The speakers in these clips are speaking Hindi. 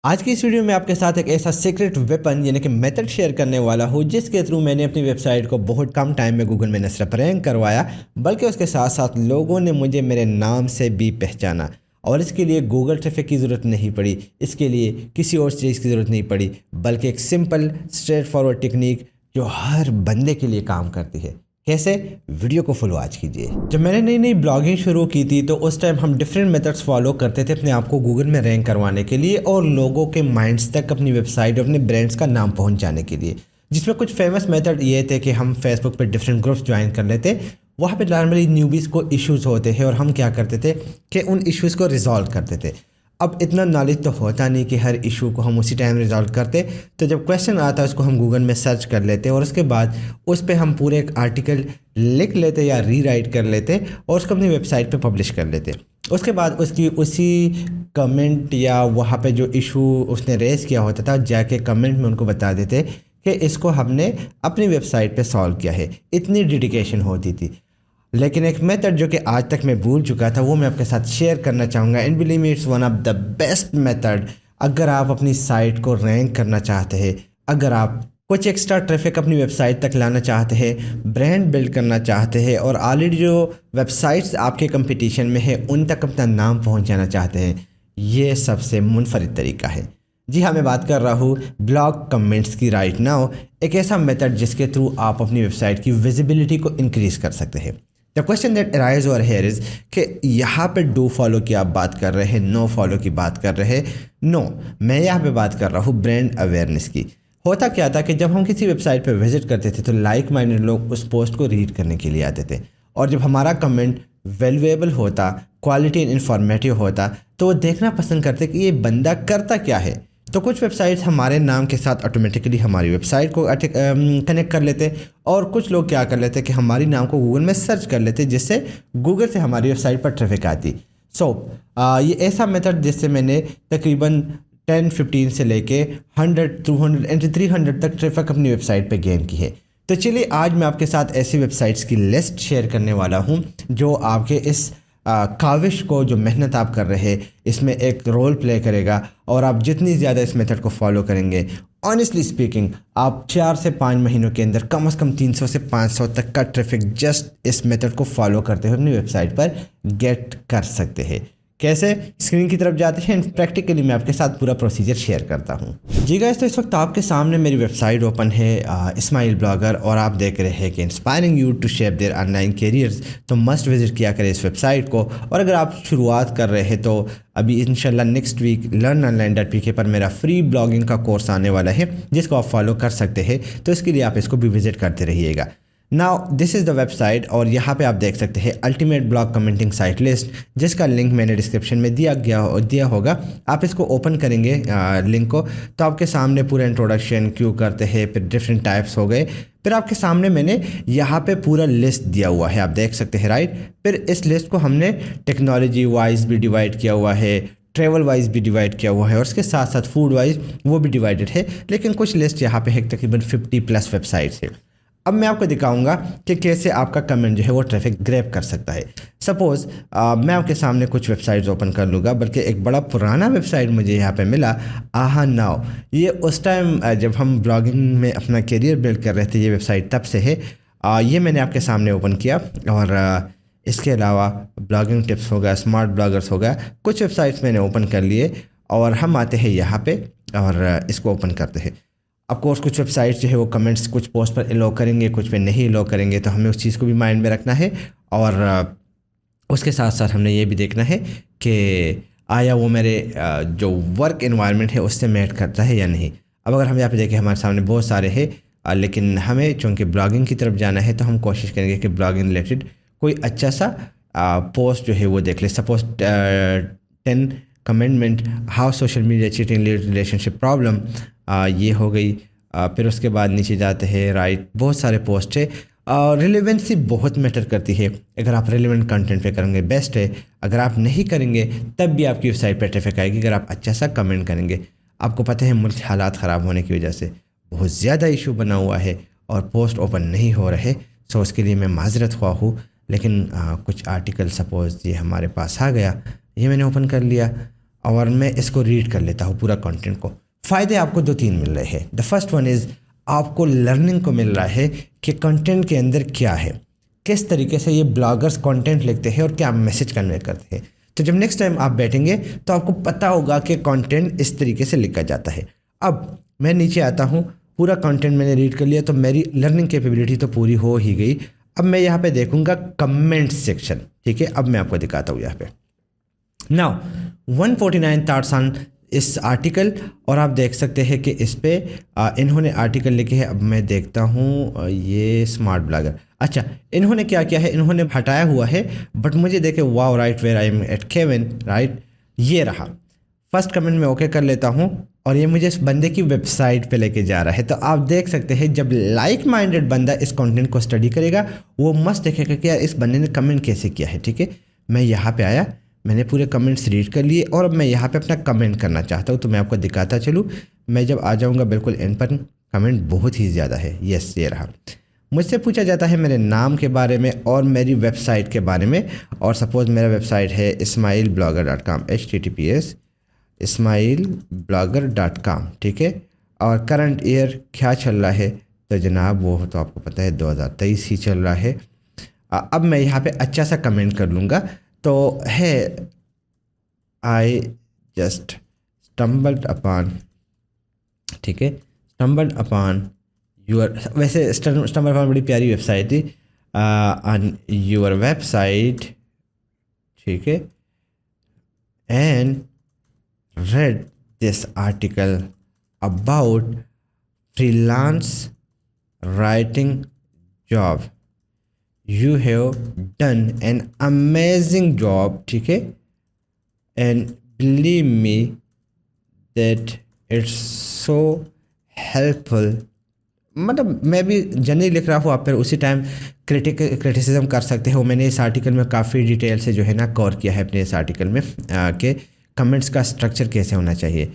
आज की इस वीडियो में आपके साथ एक ऐसा सीक्रेट वेपन यानी कि मेथड शेयर करने वाला हूँ जिसके थ्रू मैंने अपनी वेबसाइट को बहुत कम टाइम में गूगल में न सिर्फ रैंक करवाया बल्कि उसके साथ साथ लोगों ने मुझे मेरे नाम से भी पहचाना। और इसके लिए गूगल ट्रैफिक की ज़रूरत नहीं पड़ी, इसके लिए किसी और चीज़ की ज़रूरत नहीं पड़ी, बल्कि एक सिंपल स्ट्रेट फॉरवर्ड टेक्निक जो हर बंदे के लिए काम करती है। कैसे? वीडियो को फुल वॉच कीजिए। जब मैंने नई नई ब्लॉगिंग शुरू की थी तो उस टाइम हम डिफरेंट मेथड्स फॉलो करते थे अपने आप को गूगल में रैंक करवाने के लिए और लोगों के माइंड्स तक अपनी वेबसाइट और अपने ब्रांड्स का नाम पहुंच जाने के लिए। जिसमें कुछ फेमस मेथड ये थे कि हम फेसबुक पर डिफरेंट ग्रुप्स ज्वाइन कर लेते, वहाँ पे नॉर्मली न्यूबीज़ को इश्यूज़ होते हैं और हम क्या करते थे कि उन इश्यूज़ को रिजॉल्व करते थे। अब इतना नॉलेज तो होता नहीं कि हर इशू को हम उसी टाइम रिजॉल्व करते, तो जब क्वेश्चन आता है उसको हम गूगल में सर्च कर लेते और उसके बाद उस पर हम पूरे एक आर्टिकल लिख लेते या रीराइट कर लेते और उसको अपनी वेबसाइट पे पब्लिश कर लेते। उसके बाद उसकी उसी कमेंट या वहाँ पे जो इशू उसने रेज़ किया होता था जाके कमेंट में उनको बता देते कि इसको हमने अपनी वेबसाइट पे सॉल्व किया है। इतनी डेडिकेशन होती थी। लेकिन एक मेथड जो कि आज तक मैं भूल चुका था वो मैं आपके साथ शेयर करना चाहूँगा and believe me it's one of the best method. अगर आप अपनी साइट को रैंक करना चाहते हैं, अगर आप कुछ एक्स्ट्रा ट्रैफिक अपनी वेबसाइट तक लाना चाहते हैं, ब्रांड बिल्ड करना चाहते हैं और ऑलरेडी जो वेबसाइट्स आपके कंपटीशन में है उन तक अपना नाम पहुँचाना चाहते हैं, ये सबसे मुनफरिद तरीका है। जी हाँ, मैं बात कर रहा हूँ ब्लॉग कमेंट्स की राइट नाउ। एक ऐसा मेथड जिसके थ्रू आप अपनी वेबसाइट की विजिबिलिटी को इंक्रीज कर सकते हैं। The question that arise over here is कि यहाँ पे डू फॉलो की आप बात कर रहे हैं, नो फॉलो की बात कर रहे हैं। नो, मैं यहाँ पे बात कर रहा हूँ ब्रांड अवेयरनेस की। होता क्या था कि जब हम किसी वेबसाइट पे विजिट करते थे तो लाइक माइंडेड लोग उस पोस्ट को रीड करने के लिए आते थे और जब हमारा कमेंट वैल्यूएबल होता, क्वालिटी एंड इंफॉर्मेटिव होता तो वो देखना पसंद करते कि ये बंदा करता क्या है। तो कुछ वेबसाइट्स हमारे नाम के साथ ऑटोमेटिकली हमारी वेबसाइट को कनेक्ट कर लेते और कुछ लोग क्या कर लेते कि हमारी नाम को गूगल में सर्च कर लेते जिससे गूगल से हमारी वेबसाइट पर ट्रैफिक आती। ये ऐसा मेथड जिससे मैंने तकरीबन 10-15 से लेके 100, 200 एंड 300 तक ट्रैफिक अपनी वेबसाइट पे गेन की है। तो चलिए आज मैं आपके साथ ऐसी वेबसाइट्स की लिस्ट शेयर करने वाला हूँ जो आपके इस काविश को, जो मेहनत आप कर रहे हैं, इसमें एक रोल प्ले करेगा और आप जितनी ज़्यादा इस मेथड को फॉलो करेंगे, ऑनेस्टली स्पीकिंग, आप 4 से 5 महीनों के अंदर कम से कम 300 से 500 तक का ट्रैफिक जस्ट इस मेथड को फॉलो करते हुए अपनी वेबसाइट पर गेट कर सकते हैं। कैसे? स्क्रीन की तरफ जाते हैं, प्रैक्टिकली मैं आपके साथ पूरा प्रोसीजर शेयर करता हूँ। जी गाइस, तो इस वक्त आपके सामने मेरी वेबसाइट ओपन है, इस्माइल ब्लॉगर, और आप देख रहे हैं कि inspiring you to shape their online careers. तो मस्ट विजिट किया करें इस वेबसाइट को। और अगर आप शुरुआत कर रहे हैं तो अभी इंशाल्लाह नेक्स्ट वीक learnonline.pk पर मेरा फ्री ब्लॉगिंग का कोर्स आने वाला है जिसको आप फॉलो कर सकते हैं। तो इसके लिए आप इसको भी विजिट करते रहिएगा। Now this is the website और यहाँ पे आप देख सकते हैं ultimate blog commenting site list, जिसका लिंक मैंने डिस्क्रिप्शन में दिया होगा। आप इसको ओपन करेंगे लिंक को तो आपके सामने पूरा इंट्रोडक्शन क्यों करते हैं, फिर डिफरेंट टाइप्स हो गए, फिर आपके सामने मैंने यहाँ पे पूरा लिस्ट दिया हुआ है, आप देख सकते हैं राइट। फिर इस लिस्ट को हमने टेक्नोलॉजी वाइज भी डिवाइड किया हुआ है, ट्रेवल वाइज भी डिवाइड किया हुआ है और उसके साथ साथ फूड वाइज वो भी डिवाइडेड है। लेकिन कुछ लिस्ट यहाँ पे है, तकरीबन 50+ वेबसाइट्स है। अब मैं आपको दिखाऊंगा कि कैसे आपका कमेंट जो है वो ट्रैफिक ग्रैब कर सकता है। सपोज़ मैं आपके सामने कुछ वेबसाइट्स ओपन कर लूँगा, बल्कि एक बड़ा पुराना वेबसाइट मुझे यहाँ पे मिला, आहा नाउ। ये उस टाइम जब हम ब्लॉगिंग में अपना करियर बिल्ड कर रहे थे, ये वेबसाइट तब से है। ये मैंने आपके सामने ओपन किया और इसके अलावा ब्लॉगिंग टिप्स होगा, स्मार्ट ब्लॉगर्स होगा, कुछ वेबसाइट्स मैंने ओपन कर लिए और हम आते हैं यहाँ पे और इसको ओपन करते हैं। ऑफकोर्स कुछ वेबसाइट्स जो है वो कमेंट्स कुछ पोस्ट पर अलाउ करेंगे, कुछ पे नहीं अलाउ करेंगे, तो हमें उस चीज़ को भी माइंड में रखना है। और उसके साथ साथ हमने ये भी देखना है कि आया वो मेरे जो वर्क एनवायरनमेंट है उससे मैच करता है या नहीं। अब अगर हम यहाँ पे देखें हमारे सामने बहुत सारे हैं, लेकिन हमें चूँकि ब्लॉगिंग की तरफ जाना है तो हम कोशिश करेंगे कि ब्लॉगिंग रिलेटेड कोई अच्छा सा पोस्ट जो है वो देख ले। Suppose 10 commitment how social media cheating relationship problem, ये हो गई। फिर उसके बाद नीचे जाते हैं राइट, बहुत सारे पोस्ट है। रिलेवेंसी बहुत मैटर करती है, अगर आप रिलेवेंट कंटेंट पे करेंगे बेस्ट है, अगर आप नहीं करेंगे तब भी आपकी वेबसाइट पर ट्रैफिक आएगी। अगर आप अच्छा सा कमेंट करेंगे, आपको पता है मुल्क हालात ख़राब होने की वजह से बहुत ज़्यादा इशू बना हुआ है और पोस्ट ओपन नहीं हो रहे, सो उसके लिए मैं माजरत हुआ हूँ। लेकिन कुछ आर्टिकल सपोज ये हमारे पास आ गया, ये मैंने ओपन कर लिया और मैं इसको रीड कर लेता हूँ पूरा कंटेंट को। फ़ायदे आपको 2-3 मिल रहे हैं। द फर्स्ट वन इज़ आपको लर्निंग को मिल रहा है कि कंटेंट के अंदर क्या है, किस तरीके से ये ब्लॉगर्स कंटेंट लिखते हैं और क्या मैसेज कन्वे करते हैं। तो जब नेक्स्ट टाइम आप बैठेंगे तो आपको पता होगा कि कंटेंट इस तरीके से लिखा जाता है। अब मैं नीचे आता हूँ, पूरा कंटेंट मैंने रीड कर लिया, तो मेरी लर्निंग कैपेबिलिटी तो पूरी हो ही गई। अब मैं यहाँ पे देखूँगा कमेंट सेक्शन, ठीक है। अब मैं आपको दिखाता हूँ यहाँ पे। नाउ 149 थॉट्स ऑन इस आर्टिकल, और आप देख सकते हैं कि इस पे इन्होंने आर्टिकल लिखे हैं। अब मैं देखता हूँ ये स्मार्ट ब्लॉगर, अच्छा इन्होंने क्या किया है, इन्होंने हटाया हुआ है, बट मुझे देखे wow right where I am at Kevin, right ये रहा। फर्स्ट कमेंट में ओके कर लेता हूँ और ये मुझे इस बंदे की वेबसाइट पे लेके जा रहा है। तो आप देख सकते हैं जब लाइक माइंडेड बंदा इस कंटेंट को स्टडी करेगा वो मस्त देखेगा कि यार इस बंदे ने कमेंट कैसे किया है, ठीक है। मैं यहाँ पे आया, मैंने पूरे कमेंट्स रीड कर लिए और अब मैं यहाँ पे अपना कमेंट करना चाहता हूँ, तो मैं आपको दिखाता चलूँ। मैं जब आ जाऊँगा बिल्कुल एंड पर, कमेंट बहुत ही ज़्यादा है। यस ये रहा। मुझसे पूछा जाता है मेरे नाम के बारे में और मेरी वेबसाइट के बारे में, और सपोज़ मेरा वेबसाइट है ismailblogger.com, https ismailblogger.com, ठीक है। और करंट ईयर क्या चल रहा है, तो जनाब वो तो आपको पता है 2023 ही चल रहा है। अब मैं यहाँ पे अच्छा सा कमेंट कर लूँगा, तो है आई जस्ट स्टम्बल्ड अपॉन, ठीक है, स्टम्बल्ड अपॉन यूर, वैसे स्टम्बल्ड अपॉन बड़ी प्यारी वेबसाइट थी, ऑन यूर वेबसाइट, ठीक है, and read this article about freelance writing job. You have done an amazing job, ठीक है, and believe me that it's so helpful. मतलब मैं भी जनरली लिख रहा हूँ, आप फिर उसी टाइम क्रिटिसिज्म कर सकते हो। मैंने इस आर्टिकल में काफ़ी डिटेल से जो है ना कवर किया है अपने इस आर्टिकल में कि कमेंट्स का स्ट्रक्चर कैसे होना चाहिए।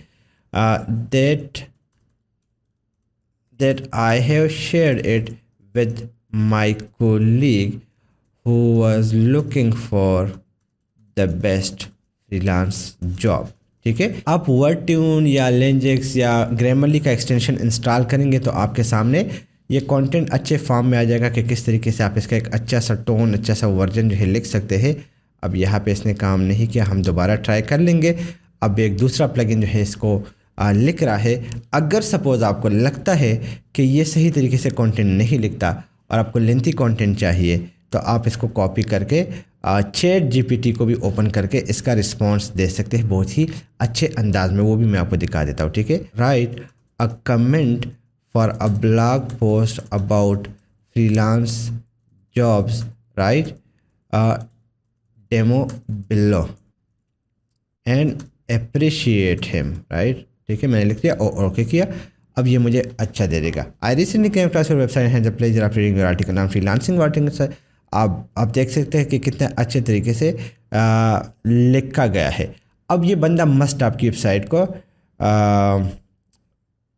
That I have shared it with my colleague who was looking for the best freelance job, ठीक है। आप वर्ड ट्यून या लेंजेक्स या ग्रामरली का एक्सटेंशन इंस्टॉल करेंगे तो आपके सामने ये कंटेंट अच्छे फॉर्म में आ जाएगा कि किस तरीके से आप इसका एक अच्छा सा टोन, अच्छा सा वर्जन जो है लिख सकते हैं। अब यहाँ पे इसने काम नहीं किया, हम दोबारा ट्राई कर लेंगे। अब एक दूसरा प्लगइन जो है इसको लिख रहा है। अगर सपोज़ आपको लगता है कि ये सही तरीके से कंटेंट नहीं लिखता और आपको लेंथी कंटेंट चाहिए, तो आप इसको कॉपी करके चैट जीपीटी को भी ओपन करके इसका रिस्पॉन्स दे सकते हैं बहुत ही अच्छे अंदाज में। वो भी मैं आपको दिखा देता हूँ, ठीक है। Right a comment for a blog post about freelance jobs, right demo below and appreciate him, right, ठीक है। मैंने लिख दिया और ओके किया। अब ये मुझे अच्छा दे देगा। I recently came across your website has the pleasure of reading your article on freelancing working. आप देख सकते हैं कि कितने अच्छे तरीके से लिखा गया है। अब ये बंदा मस्ट आपकी वेबसाइट को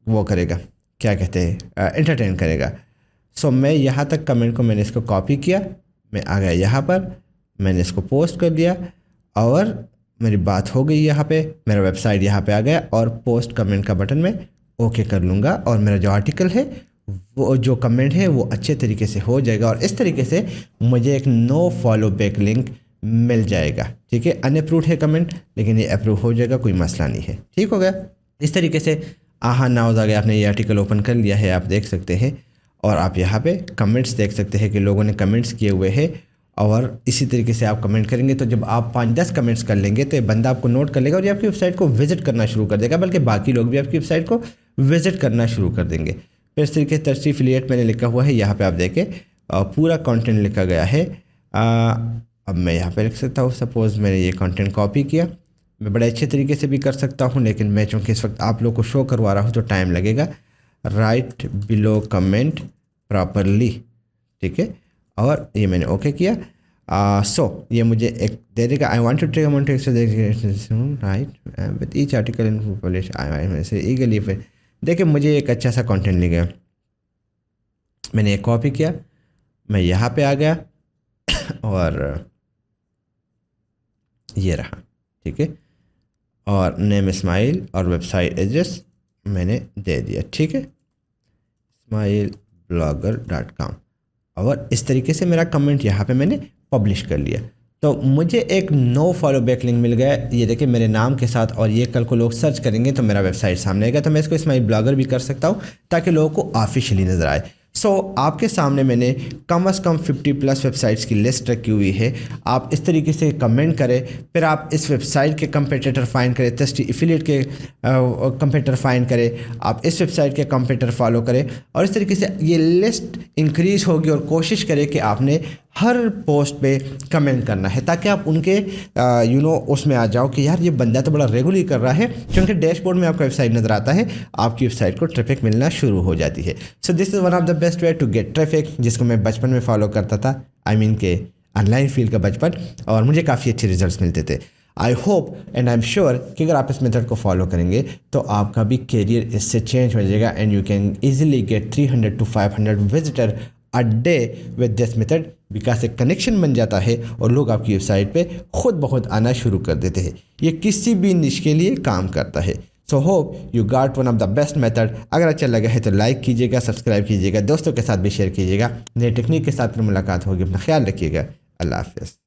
वो करेगा, क्या कहते हैं, एंटरटेन करेगा। सो मैं यहाँ तक कमेंट को मैंने इसको कॉपी किया, मैं आ गया यहाँ पर, मैंने इसको पोस्ट कर दिया और मेरी बात हो गई। यहाँ पे मेरा वेबसाइट यहाँ पे आ गया और पोस्ट कमेंट का बटन में ओके कर लूँगा और मेरा जो आर्टिकल है वो जो कमेंट है वो अच्छे तरीके से हो जाएगा और इस तरीके से मुझे एक नो फॉलो बैक लिंक मिल जाएगा, ठीक है। अनअप्रूव्ड है कमेंट, लेकिन ये अप्रूव हो जाएगा, कोई मसला नहीं है, ठीक हो गया। इस तरीके से नाउज़ आ गया, आपने ये आर्टिकल ओपन कर लिया है, आप देख सकते हैं और आप यहाँ पे कमेंट्स देख सकते हैं कि लोगों ने कमेंट्स किए हुए हैं। और इसी तरीके से आप कमेंट करेंगे तो जब आप 5-10 कमेंट्स कर लेंगे तो ये बंदा आपको नोट कर लेगा और ये आपकी वेबसाइट को विजिट करना शुरू कर देगा, बल्कि बाकी लोग भी आपकी वेबसाइट को विजिट करना शुरू कर देंगे। फिर इस तरीके से तरसी एफिलिएट मैंने लिखा हुआ है, यहाँ पे आप देखें पूरा कंटेंट लिखा गया है। अब मैं यहाँ पे लिख सकता हूँ, सपोज़ मैंने ये कंटेंट कॉपी किया, मैं बड़े अच्छे तरीके से भी कर सकता हूँ, लेकिन मैं चूँकि इस वक्त आप लोग को शो करवा रहा हूँ तो टाइम लगेगा। राइट बिलो कमेंट प्रॉपरली, ठीक है, और ये मैंने ओके किया। सो ये मुझे एक दे देगा, I want to take amount right with each article in publish I eagerly. फिर देखिए मुझे एक अच्छा सा कंटेंट ले गया, मैंने एक कॉपी किया, मैं यहाँ पे आ गया और ये रहा, ठीक है। और नेम इस्माइल और वेबसाइट एड्रेस मैंने दे दिया, ठीक है, ismailblogger.com। और इस तरीके से मेरा कमेंट यहाँ पे मैंने पब्लिश कर लिया। तो मुझे एक नो फॉलो बैक लिंक मिल गया, ये देखिए मेरे नाम के साथ, और ये कल को लोग सर्च करेंगे तो मेरा वेबसाइट सामने आएगा। तो मैं इसको इस्माइल ब्लॉगर भी कर सकता हूँ ताकि लोगों को ऑफिशियली नज़र आए। सो आपके सामने मैंने कम से कम 50+ वेबसाइट्स की लिस्ट रखी हुई है। आप इस तरीके से कमेंट करें, फिर आप इस वेबसाइट के कंपेटिटर फाइंड करें, टेस्टी एफिलिएट के कंपेटिटर फाइंड करें, आप इस वेबसाइट के कंपेटिटर फॉलो करें, और इस तरीके से ये लिस्ट इंक्रीज होगी। और कोशिश करें कि आपने हर पोस्ट पे कमेंट करना है ताकि आप उनके उसमें आ जाओ कि यार ये बंदा तो बड़ा रेगुलर कर रहा है, क्योंकि डैशबोर्ड में आपका वेबसाइट नज़र आता है, आपकी वेबसाइट को ट्रैफिक मिलना शुरू हो जाती है। So this is one of the best way to get traffic, जिसको मैं बचपन में फॉलो करता था, के ऑनलाइन फील्ड का बचपन, और मुझे काफ़ी अच्छे रिजल्ट्स मिलते थे। I hope and I am sure कि अगर आप इस मेथड को फॉलो करेंगे तो आपका भी करियर इससे चेंज हो जाएगा, and you can easily get 300 to 500 visitor a day with this method, because एक कनेक्शन बन जाता है और लोग आपकी वेबसाइट पे खुद बहुत आना शुरू कर देते हैं। ये किसी भी निश के लिए काम करता है। So hope you got one of the best method. अगर अच्छा लगा है तो लाइक कीजिएगा, सब्सक्राइब कीजिएगा, दोस्तों के साथ भी शेयर कीजिएगा। नई टेक्निक के साथ फिर मुलाकात होगी। अपना ख्याल रखिएगा। अल्लाह हाफ़िज़।